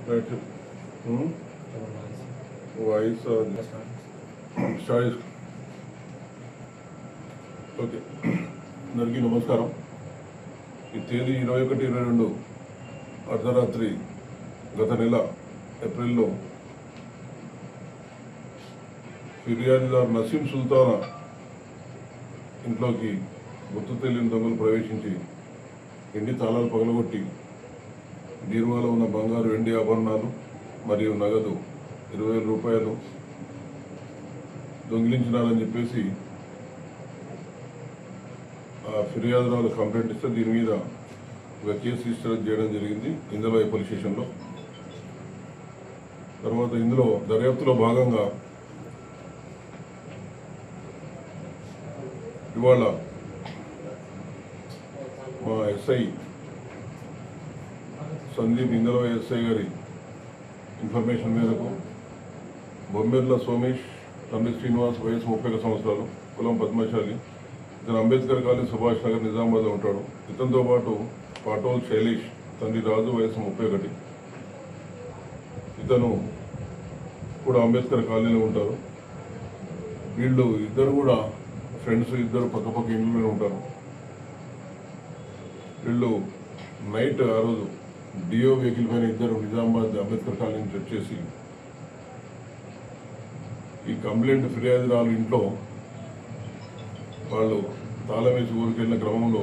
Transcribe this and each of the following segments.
Voice start. Okay, అందరికీ నమస్కారం. ఈ తేదీ 21-22 అర్ధరాత్రి గత నెల ఏప్రిల్లో ఫిర్యాదుదారు నసీం సుల్తానా ఇంట్లోకి గుర్తు తెలియని దొంగలు ప్రవేశించి ఇంటి తాళాలు పగలగొట్టి బీరువాలో ఉన్న బంగారు వెండి ఆభరణాలు మరియు నగదు 20,000 రూపాయలు దొంగిలించినారని చెప్పేసి ఆ ఫిర్యాదురాలు కంప్లైంట్ ఇస్తే దీని మీద ఒక కేసు రిజిస్టర్ చేయడం జరిగింది ఇందులో పోలీస్ స్టేషన్లో. తర్వాత ఇందులో దర్యాప్తులో భాగంగా ఇవాళ మా ఎస్ఐ సందీప్ ఇందులో ఎస్ఐ గారి ఇన్ఫర్మేషన్ మేరకు బొమ్మెర్ల సోమేష్, తండ్రి శ్రీనివాస్, వయసు 31 సంవత్సరాలు, కులం పద్మశాలి, ఇతను అంబేద్కర్ కాలనీ, సుభాష్ నగర్, నిజామాబాద్లో ఉంటాడు. ఇతనితో పాటు పాటోల్ శైలేష్, తండ్రి రాజు, వయసు 31, ఇతను కూడా అంబేద్కర్ కాలనీలో ఉంటారు. వీళ్ళు ఇద్దరు కూడా ఫ్రెండ్స్, ఇద్దరు పక్కపక్క ఇంట్లోనే ఉంటారు. వీళ్ళు నైట్ ఆ రోజు డియో వెహికల్ పైన ఇద్దరు నిజామాబాద్ అంబేద్కర్ కాలనీ నుంచి వచ్చేసి ఈ కంప్లైంట్ ఫిర్యాదురాలు ఇంట్లో వాళ్ళు తాళం వేసి ఊరికి వెళ్ళిన క్రమంలో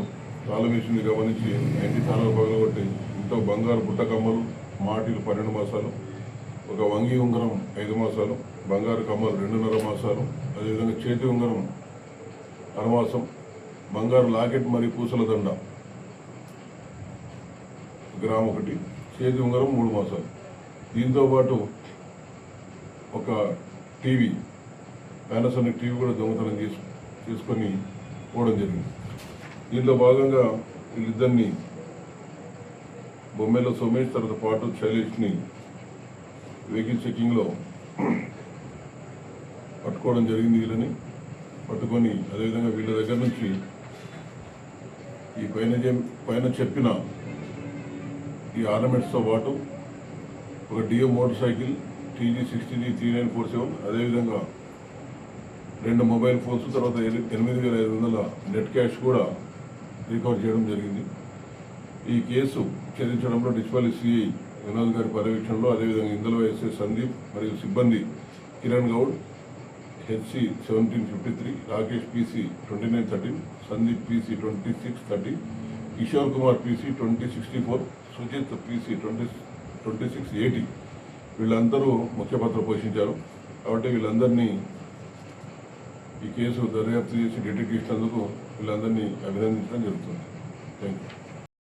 తాళం వేసింది గమనించి ఇంటి తాళాలు పగలగొట్టి ఇంట్లో బంగారు బుట్టకమ్మలు, మాటిలు 12 మాసాలు, ఒక వంగి ఉంగరం 5 మాసాలు, బంగారు కమ్మలు 2.5 మాసాలు, అదేవిధంగా చేతి ఉంగరం 1 మాసం, బంగారు లాకెట్ మరియు పూసల దండ గ్రామ్ 1, చేతి ఉంగరం 3 మాసాలు. దీంతోపాటు ఒక టీవీ, పానాసోనిక్ టీవీ కూడా దొంగతనం తీసుకొని పోవడం జరిగింది. దీంట్లో భాగంగా వీళ్ళిద్దరిని బొమ్మెల సోమేష్ తర్వాత పాటు శైలేష్ని వెహికల్ చెకింగ్లో పట్టుకోవడం జరిగింది. వీళ్ళని పట్టుకొని అదేవిధంగా వీళ్ళ దగ్గర నుంచి ఈ పైన చెప్పిన ఈ ఆర్నమెంట్స్తో పాటు ఒక డియో మోటార్ సైకిల్ TG60 3947, అదేవిధంగా 2 మొబైల్ ఫోన్స్, తర్వాత 8,500 నెట్ క్యాష్ కూడా రికవర్ చేయడం జరిగింది. ఈ కేసు ఛేదించడంలో డిస్పల్లి సిఐ వినోద్ గారి పర్యవేక్షణలో, అదేవిధంగా ఇందులో ఎస్ఐ సందీప్ మరియు సిబ్బంది Kiran Goud, HC 1753, Rakesh PC 2913, Sandeep PC 2630, Kishore Kumar PC 2064, Sujith PC 2680 వీళ్ళందరూ ముఖ్య పాత్ర పోషించారు. కాబట్టి వీళ్ళందరినీ ఈ కేసు దర్యాప్తు చేసి డిటెక్ట్ చేసినందుకు వీళ్ళందరినీ అభినందించడం జరుగుతుంది. Thank you.